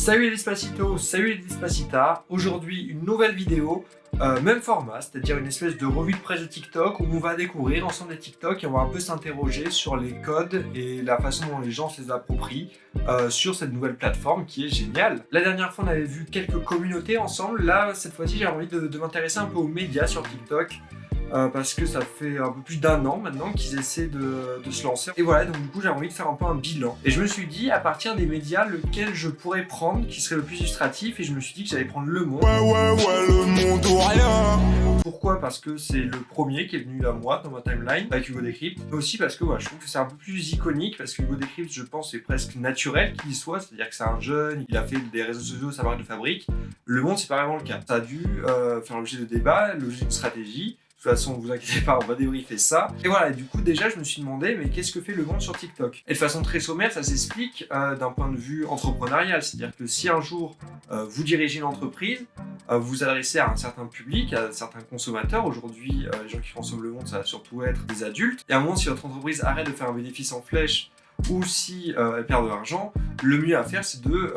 Salut les Despacitos, salut les Despacitas. Aujourd'hui une nouvelle vidéo, même format, c'est-à-dire une espèce de revue de presse de TikTok où on va découvrir ensemble les TikTok et on va un peu s'interroger sur les codes et la façon dont les gens se les approprient sur cette nouvelle plateforme qui est géniale. La dernière fois on avait vu quelques communautés ensemble, là cette fois-ci j'ai envie de m'intéresser un peu aux médias sur TikTok. Parce que ça fait un peu plus d'un an maintenant qu'ils essaient de se lancer. Et voilà, donc du coup j'ai envie de faire un peu un bilan. Et je me suis dit, à partir des médias, lequel je pourrais prendre qui serait le plus illustratif, et je me suis dit que j'allais prendre Le Monde. Ouais, Le Monde ou rien. Pourquoi? Parce que c'est le premier qui est venu à moi dans ma timeline, avec Hugo Décrypte. Mais aussi parce que voilà, je trouve que c'est un peu plus iconique, parce que Hugo Décrypte, je pense, c'est presque naturel qu'il y soit, c'est-à-dire que c'est un jeune, il a fait des réseaux sociaux, sa marque de fabrique. Le Monde, c'est pas vraiment le cas. Ça a dû faire l'objet de débats, l'objet d'une stratégie. De toute façon, vous inquiétez pas, on va débriefer ça. Et voilà, du coup, déjà, je me suis demandé, mais qu'est-ce que fait Le Monde sur TikTok? Et de façon très sommaire, ça s'explique d'un point de vue entrepreneurial. C'est-à-dire que si un jour, vous dirigez une entreprise, vous vous adressez à un certain public, à certains consommateurs. Aujourd'hui, les gens qui consomment Le Monde, ça va surtout être des adultes. Et à un moment, si votre entreprise arrête de faire un bénéfice en flèche, ou si elle perd de l'argent, le mieux à faire, c'est de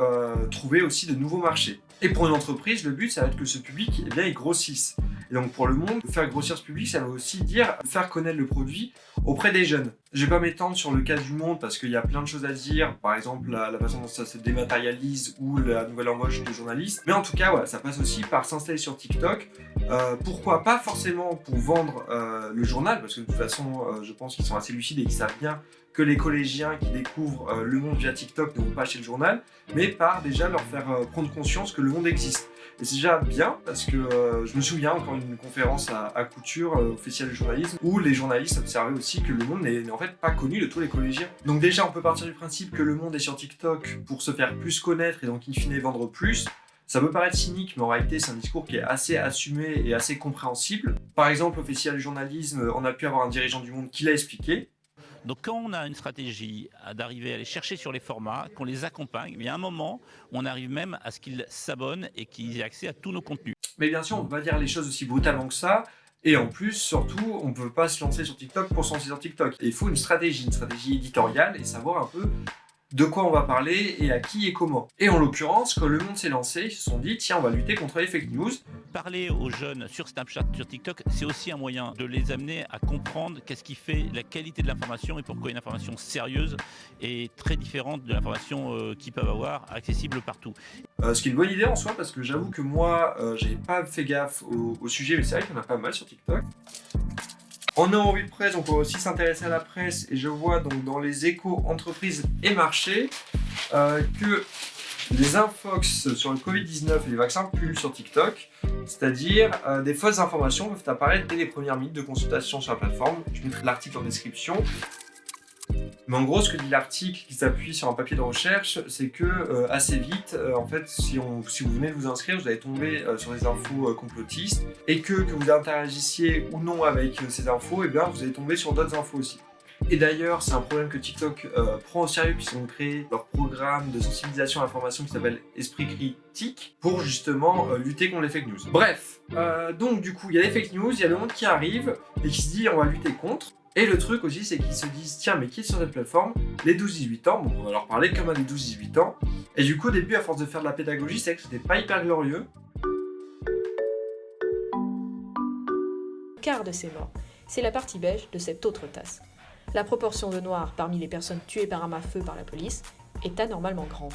trouver aussi de nouveaux marchés. Et pour une entreprise, le but, ça va être que ce public, eh bien, il grossisse. Et donc pour Le Monde, faire grossir ce public, ça veut aussi dire faire connaître le produit auprès des jeunes. Je vais pas m'étendre sur le cas du Monde parce qu'il y a plein de choses à dire, par exemple la façon dont ça se dématérialise ou la nouvelle embauche de journalistes. Mais en tout cas, voilà, ça passe aussi par s'installer sur TikTok. Pourquoi pas forcément pour vendre le journal, parce que de toute façon, je pense qu'ils sont assez lucides et qu'ils savent bien que les collégiens qui découvrent Le Monde via TikTok ne vont pas chez le journal, mais par déjà leur faire prendre conscience que Le Monde existe. Et c'est déjà bien parce que je me souviens encore d'une conférence à Couture, au Festival du journalisme, où les journalistes observaient aussi que Le Monde n'est en fait pas connu de tous les collégiens. Donc déjà on peut partir du principe que Le Monde est sur TikTok pour se faire plus connaître et donc in fine vendre plus. Ça peut paraître cynique, mais en réalité c'est un discours qui est assez assumé et assez compréhensible. Par exemple au Festival du journalisme, on a pu avoir un dirigeant du Monde qui l'a expliqué. Donc quand on a une stratégie d'arriver à les chercher sur les formats, qu'on les accompagne, il y a un moment, on arrive même à ce qu'ils s'abonnent et qu'ils aient accès à tous nos contenus. Mais bien sûr, on ne peut pas dire les choses aussi brutalement que ça. Et en plus, surtout, on ne peut pas se lancer sur TikTok pour se lancer sur TikTok. Et il faut une stratégie éditoriale et savoir un peu de quoi on va parler et à qui et comment. Et en l'occurrence, quand Le Monde s'est lancé, ils se sont dit, tiens, on va lutter contre les fake news. Parler aux jeunes sur Snapchat, sur TikTok, c'est aussi un moyen de les amener à comprendre qu'est-ce qui fait la qualité de l'information et pourquoi une information sérieuse est très différente de l'information qu'ils peuvent avoir accessible partout. Ce qui est une bonne idée en soi, parce que j'avoue que moi, j'avais pas fait gaffe au sujet, mais c'est vrai qu'il y en a pas mal sur TikTok. On est en revue de presse, donc on va aussi s'intéresser à la presse, et je vois donc dans les échos entreprises et marchés que les infox sur le Covid-19 et les vaccins pullulent sur TikTok, c'est-à-dire des fausses informations peuvent apparaître dès les premières minutes de consultation sur la plateforme. Je mettrai l'article en description. Mais en gros, ce que dit l'article qui s'appuie sur un papier de recherche, c'est que assez vite, en fait, si vous venez de vous inscrire, vous allez tomber sur des infos complotistes, et que vous interagissiez ou non avec ces infos, et bien vous allez tomber sur d'autres infos aussi. Et d'ailleurs, c'est un problème que TikTok prend au sérieux, puisqu'ils ont créé leur programme de sensibilisation à l'information qui s'appelle Esprit Critique, pour justement lutter contre les fake news. Bref, donc du coup, il y a les fake news, il y a Le Monde qui arrive, et qui se dit on va lutter contre. Et le truc aussi, c'est qu'ils se disent, tiens, mais qui est sur cette plateforme? Les 12-18 ans, bon, on va leur parler comme à des 12-18 ans. Et du coup, au début, à force de faire de la pédagogie, c'est vrai que c'était pas hyper glorieux. Quart de ces morts, c'est la partie beige de cette autre tasse. La proportion de noirs parmi les personnes tuées par arme à feu par la police est anormalement grande.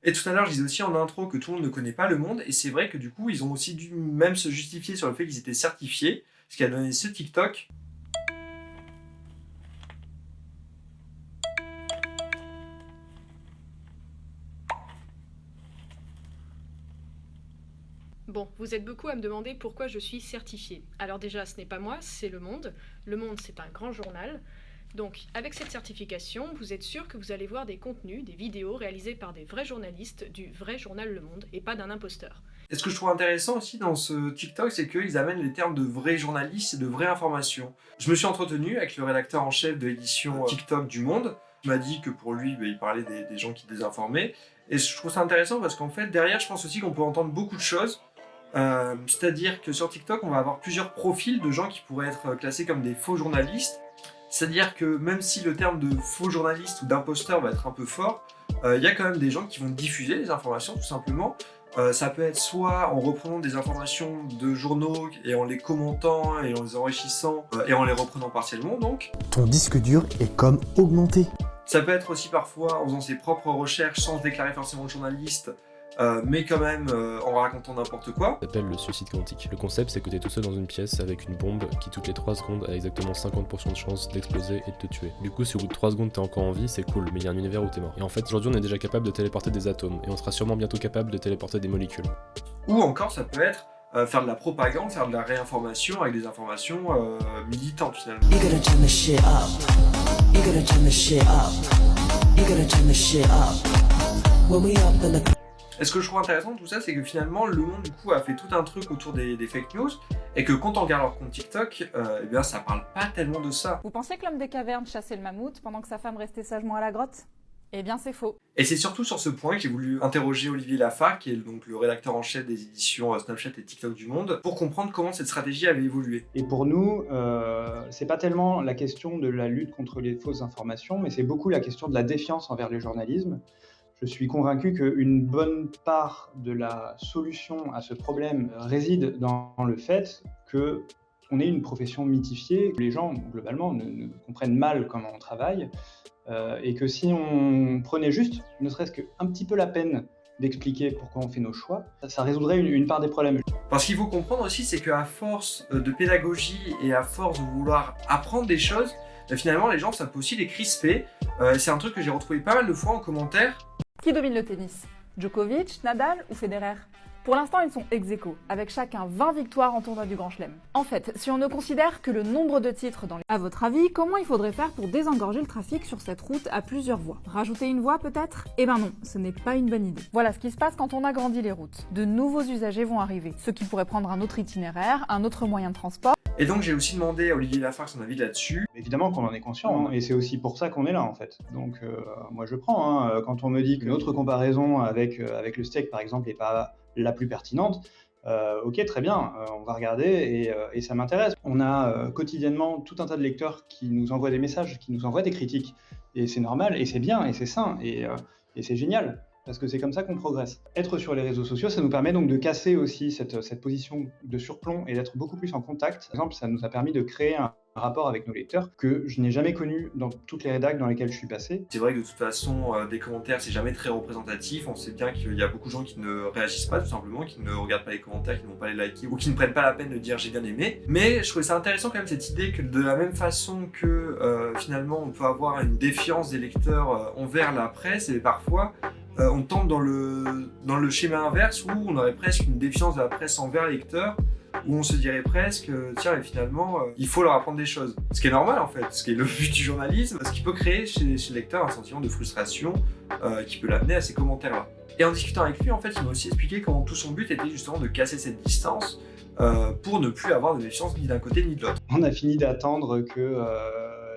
Et tout à l'heure, je disais aussi en intro que tout le monde ne connaît pas Le Monde, et c'est vrai que du coup, ils ont aussi dû même se justifier sur le fait qu'ils étaient certifiés, ce qui a donné ce TikTok. Bon, vous êtes beaucoup à me demander pourquoi je suis certifiée. Alors déjà, ce n'est pas moi, c'est Le Monde. Le Monde, c'est un grand journal. Donc, avec cette certification, vous êtes sûr que vous allez voir des contenus, des vidéos réalisées par des vrais journalistes du vrai journal Le Monde et pas d'un imposteur. Et ce que je trouve intéressant aussi dans ce TikTok, c'est qu'ils amènent les termes de vrais journalistes et de vraie information. Je me suis entretenu avec le rédacteur en chef de l'édition TikTok du Monde. Il m'a dit que pour lui, il parlait des gens qui désinformaient. Et je trouve ça intéressant parce qu'en fait, derrière, je pense aussi qu'on peut entendre beaucoup de choses. C'est-à-dire que sur TikTok, on va avoir plusieurs profils de gens qui pourraient être classés comme des faux journalistes. C'est-à-dire que même si le terme de faux journaliste ou d'imposteur va être un peu fort, il y a quand même des gens qui vont diffuser des informations tout simplement. Ça peut être soit en reprenant des informations de journaux et en les commentant et en les enrichissant et en les reprenant partiellement donc. Ton disque dur est comme augmenté. Ça peut être aussi parfois en faisant ses propres recherches sans se déclarer forcément journaliste, mais quand même en racontant n'importe quoi. Ça s'appelle le suicide quantique. Le concept, c'est que tu es tout seul dans une pièce avec une bombe qui, toutes les 3 secondes, a exactement 50% de chance d'exploser et de te tuer. Du coup, si au bout de 3 secondes t'es encore en vie, c'est cool, mais il y a un univers où t'es mort. Et en fait, aujourd'hui, on est déjà capable de téléporter des atomes, et on sera sûrement bientôt capable de téléporter des molécules. Ou encore, ça peut être faire de la propagande, faire de la réinformation avec des informations militantes finalement. You gotta turn the shit up. You gotta turn the shit up. You gotta turn the shit up. When we up in the... Et ce que je trouve intéressant de tout ça, c'est que finalement, le monde du coup a fait tout un truc autour des fake news, et que quand on regarde leur compte TikTok, eh bien ça parle pas tellement de ça. Vous pensez que l'homme des cavernes chassait le mammouth pendant que sa femme restait sagement à la grotte? Eh bien c'est faux. Et c'est surtout sur ce point que j'ai voulu interroger Olivier Lafargue, qui est donc le rédacteur en chef des éditions Snapchat et TikTok du Monde, pour comprendre comment cette stratégie avait évolué. Et pour nous, c'est pas tellement la question de la lutte contre les fausses informations, mais c'est beaucoup la question de la défiance envers le journalisme. Je suis convaincu qu'une bonne part de la solution à ce problème réside dans le fait qu'on est une profession mythifiée. Les gens, globalement, ne comprennent mal comment on travaille, et que si on prenait juste, ne serait-ce qu'un petit peu la peine d'expliquer pourquoi on fait nos choix, ça résoudrait une part des problèmes. Parce qu'il faut comprendre aussi, c'est qu'à force de pédagogie et à force de vouloir apprendre des choses, finalement les gens ça peut aussi les crisper. C'est un truc que j'ai retrouvé pas mal de fois en commentaire. Qui domine le tennis? Djokovic, Nadal ou Federer? Pour l'instant, ils sont ex-aequo, avec chacun 20 victoires en tournoi du Grand Chelem. En fait, si on ne considère que le nombre de titres dans les... À votre avis, comment il faudrait faire pour désengorger le trafic sur cette route à plusieurs voies? Rajouter une voie peut-être? Eh ben non, ce n'est pas une bonne idée. Voilà ce qui se passe quand on agrandit les routes. De nouveaux usagers vont arriver, ceux qui pourraient prendre un autre itinéraire, un autre moyen de transport. Et donc j'ai aussi demandé à Olivier Lafargue son avis là-dessus. Évidemment qu'on en est conscient, hein, et c'est aussi pour ça qu'on est là en fait. Donc moi je prends, hein, quand on me dit qu'une autre comparaison avec le steak par exemple n'est pas la plus pertinente, ok, très bien, on va regarder et ça m'intéresse. On a quotidiennement tout un tas de lecteurs qui nous envoient des messages, qui nous envoient des critiques, et c'est normal, et c'est bien, et c'est sain, et c'est génial, parce que c'est comme ça qu'on progresse. Être sur les réseaux sociaux, ça nous permet donc de casser aussi cette position de surplomb et d'être beaucoup plus en contact. Par exemple, ça nous a permis de créer un rapport avec nos lecteurs que je n'ai jamais connu dans toutes les rédacs dans lesquelles je suis passé. C'est vrai que de toute façon, des commentaires, c'est jamais très représentatif. On sait bien qu'il y a beaucoup de gens qui ne réagissent pas, tout simplement, qui ne regardent pas les commentaires, qui ne vont pas les liker, ou qui ne prennent pas la peine de dire « j'ai bien aimé ». Mais je trouvais ça intéressant quand même cette idée que de la même façon que finalement on peut avoir une défiance des lecteurs envers la presse, et parfois on tombe dans le schéma inverse où on aurait presque une défiance de la presse envers les lecteurs, où on se dirait presque, tiens, mais finalement, il faut leur apprendre des choses. Ce qui est normal en fait, ce qui est le but du journalisme, ce qui peut créer chez le lecteur un sentiment de frustration qui peut l'amener à ces commentaires-là. Et en discutant avec lui, en fait, il m'a aussi expliqué comment tout son but était justement de casser cette distance pour ne plus avoir de défiance ni d'un côté ni de l'autre. On a fini d'attendre que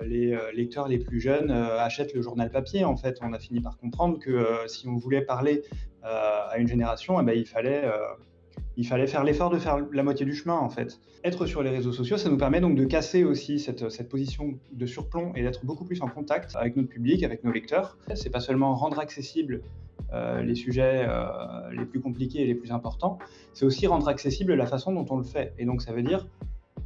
les lecteurs les plus jeunes achètent le journal papier. En fait, on a fini par comprendre que si on voulait parler à une génération, eh ben, il fallait faire l'effort de faire la moitié du chemin en fait. Être sur les réseaux sociaux, ça nous permet donc de casser aussi cette position de surplomb et d'être beaucoup plus en contact avec notre public, avec nos lecteurs. C'est pas seulement rendre accessible les sujets les plus compliqués et les plus importants, c'est aussi rendre accessible la façon dont on le fait. Et donc ça veut dire,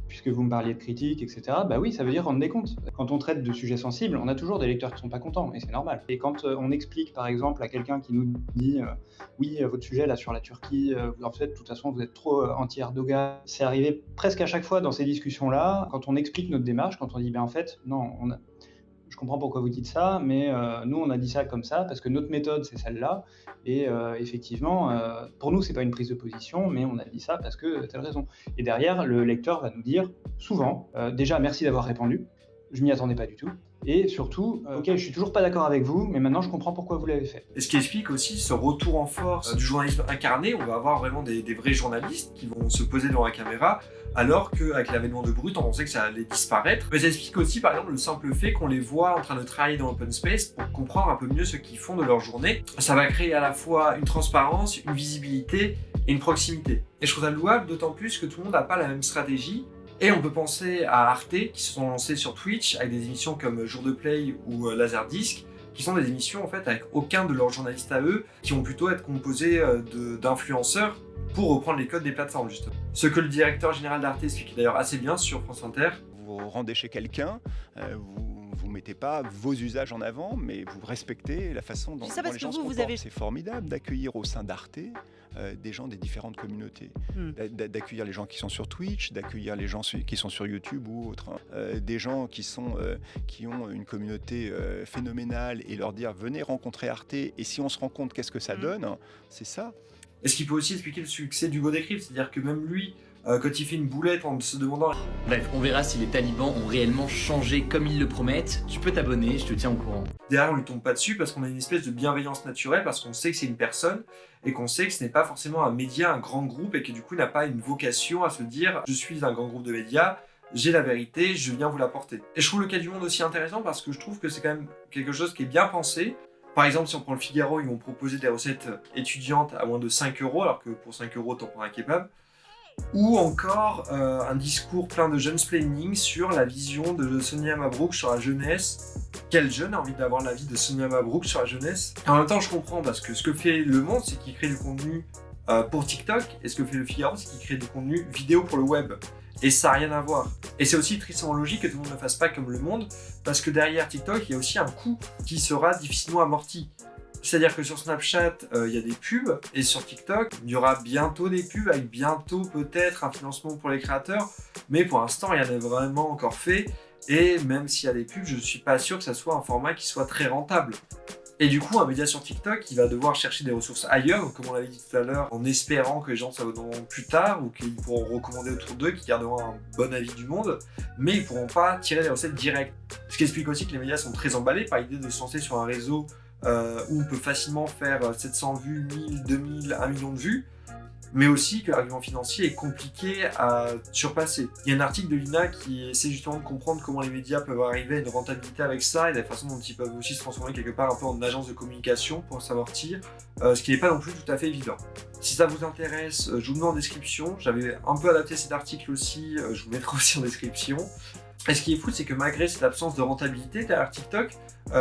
puisque vous me parliez de critiques, etc., bah oui, ça veut dire rendre des comptes. Quand on traite de sujets sensibles, on a toujours des lecteurs qui sont pas contents, et c'est normal. Et quand on explique, par exemple, à quelqu'un qui nous dit oui, votre sujet là sur la Turquie, en fait, de toute façon, vous êtes trop anti-Erdogan. C'est arrivé presque à chaque fois dans ces discussions-là, quand on explique notre démarche, quand on dit, ben en fait, non, je comprends pourquoi vous dites ça, mais nous, on a dit ça comme ça, parce que notre méthode, c'est celle-là. Et effectivement, pour nous, c'est pas une prise de position, mais on a dit ça parce que telle raison. Et derrière, le lecteur va nous dire souvent, déjà, merci d'avoir répondu, je m'y attendais pas du tout. Et surtout, ok, je suis toujours pas d'accord avec vous, mais maintenant je comprends pourquoi vous l'avez fait. Et ce qui explique aussi ce retour en force du journalisme incarné. On va avoir vraiment des vrais journalistes qui vont se poser devant la caméra, alors qu'avec l'avènement de Brut, on pensait que ça allait disparaître. Mais ça explique aussi, par exemple, le simple fait qu'on les voit en train de travailler dans l'open space pour comprendre un peu mieux ce qu'ils font de leur journée. Ça va créer à la fois une transparence, une visibilité et une proximité. Et je trouve ça louable, d'autant plus que tout le monde n'a pas la même stratégie. Et on peut penser à Arte, qui se sont lancés sur Twitch avec des émissions comme Jour de Play ou Laserdisc, qui sont des émissions en fait avec aucun de leurs journalistes à eux, qui vont plutôt être composés d'influenceurs pour reprendre les codes des plateformes justement. Ce que le directeur général d'Arte explique d'ailleurs assez bien sur France Inter. Vous rendez chez quelqu'un, vous mettez pas vos usages en avant, mais vous respectez la façon dont les gens se comportent. C'est formidable d'accueillir au sein d'Arte des gens des différentes communautés, d'accueillir les gens qui sont sur Twitch, d'accueillir les gens qui sont sur YouTube ou autres, des gens qui ont une communauté phénoménale et leur dire venez rencontrer Arte et si on se rend compte qu'est-ce que ça donne, c'est ça. Et ce qui peut aussi expliquer le succès d'Hugo Décrypte, c'est-à-dire que même lui, quand il fait une boulette en se demandant... Bref, on verra si les talibans ont réellement changé comme ils le promettent. Tu peux t'abonner, je te tiens au courant. Derrière, on lui tombe pas dessus parce qu'on a une espèce de bienveillance naturelle, parce qu'on sait que c'est une personne et qu'on sait que ce n'est pas forcément un média, un grand groupe, et que du coup, il n'a pas une vocation à se dire « je suis un grand groupe de médias, j'ai la vérité, je viens vous l'apporter ». Et je trouve le cas du Monde aussi intéressant parce que je trouve que c'est quand même quelque chose qui est bien pensé. Par exemple, si on prend le Figaro, ils vont proposer des recettes étudiantes à moins de 5 €, alors que pour 5 € t'en prends un kebab. Ou encore un discours plein de jeune-splaining sur la vision de Sonia Mabrouk sur la jeunesse. Quel jeune a envie d'avoir l'avis de Sonia Mabrouk sur la jeunesse? En même temps, je comprends, parce que ce que fait Le Monde, c'est qu'il crée du contenu pour TikTok, et ce que fait le Figaro, c'est qu'il crée du contenu vidéo pour le web. Et ça n'a rien à voir. Et c'est aussi tristement logique que tout le monde ne fasse pas comme Le Monde, parce que derrière TikTok, il y a aussi un coût qui sera difficilement amorti. C'est-à-dire que sur Snapchat, il y a des pubs, et sur TikTok, il y aura bientôt des pubs, avec bientôt peut-être un financement pour les créateurs, mais pour l'instant, rien n'est vraiment encore fait, et même s'il y a des pubs, je ne suis pas sûr que ça soit un format qui soit très rentable. Et du coup, un média sur TikTok, il va devoir chercher des ressources ailleurs, comme on l'avait dit tout à l'heure, en espérant que les gens s'abonneront plus tard, ou qu'ils pourront recommander autour d'eux, qu'ils garderont un bon avis du monde, mais ils ne pourront pas tirer des recettes directes. Ce qui explique aussi que les médias sont très emballés par l'idée de se lancer sur un réseau où on peut facilement faire 700 vues, 1000, 2000, 1 million de vues, mais aussi que l'argument financier est compliqué à surpasser. Il y a un article de l'INA qui essaie justement de comprendre comment les médias peuvent arriver à une rentabilité avec ça et la façon dont ils peuvent aussi se transformer quelque part un peu en agence de communication pour s'amortir, ce qui n'est pas non plus tout à fait évident. Si ça vous intéresse, je vous mets en description. J'avais un peu adapté cet article aussi, je vous mettrai aussi en description. Et ce qui est fou, c'est que malgré cette absence de rentabilité derrière TikTok,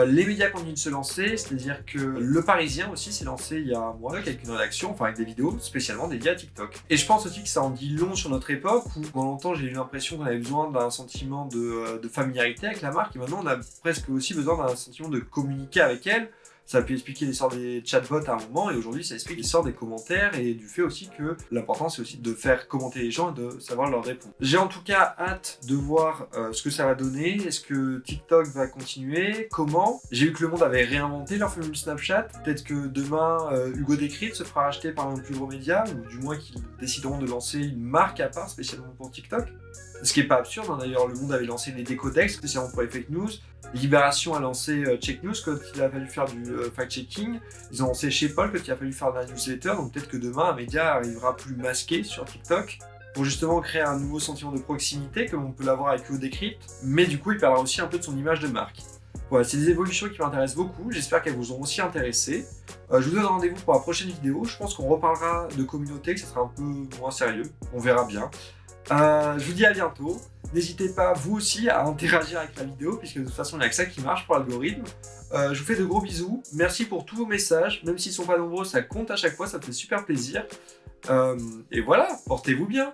les médias continuent de se lancer, c'est-à-dire que Le Parisien aussi s'est lancé il y a un mois avec une rédaction, enfin avec des vidéos spécialement dédiées à TikTok. Et je pense aussi que ça en dit long sur notre époque, où pendant longtemps j'ai eu l'impression qu'on avait besoin d'un sentiment de familiarité avec la marque, et maintenant on a presque aussi besoin d'un sentiment de communiquer avec elle. Ça a pu expliquer l'essor des chatbots à un moment, et aujourd'hui ça explique l'essor des commentaires et du fait aussi que l'important c'est aussi de faire commenter les gens et de savoir leur répondre. J'ai en tout cas hâte de voir ce que ça va donner. Est-ce que TikTok va continuer? Comment? J'ai vu que Le Monde avait réinventé leur formule Snapchat. Peut-être que demain Hugo Décrypte se fera racheter par un plus gros média, ou du moins qu'ils décideront de lancer une marque à part spécialement pour TikTok. Ce qui n'est pas absurde, hein. D'ailleurs Le Monde avait lancé les décodex spécialement pour les fake news. Libération a lancé Check News quand il a fallu faire du fact-checking. Ils ont lancé Chez Paul quand il a fallu faire de la newsletter. Donc peut-être que demain un média arrivera plus masqué sur TikTok pour justement créer un nouveau sentiment de proximité comme on peut l'avoir avec Hugo Décrypte. Mais du coup il perdra aussi un peu de son image de marque. Voilà, c'est des évolutions qui m'intéressent beaucoup. J'espère qu'elles vous ont aussi intéressé. Je vous donne rendez-vous pour la prochaine vidéo. Je pense qu'on reparlera de communauté, que ça sera un peu moins sérieux. On verra bien. Je vous dis à bientôt. N'hésitez pas vous aussi à interagir avec la vidéo, puisque de toute façon il n'y a que ça qui marche pour l'algorithme. Je vous fais de gros bisous. Merci pour tous vos messages. Même s'ils ne sont pas nombreux, ça compte à chaque fois, ça me fait super plaisir. Et voilà, portez-vous bien.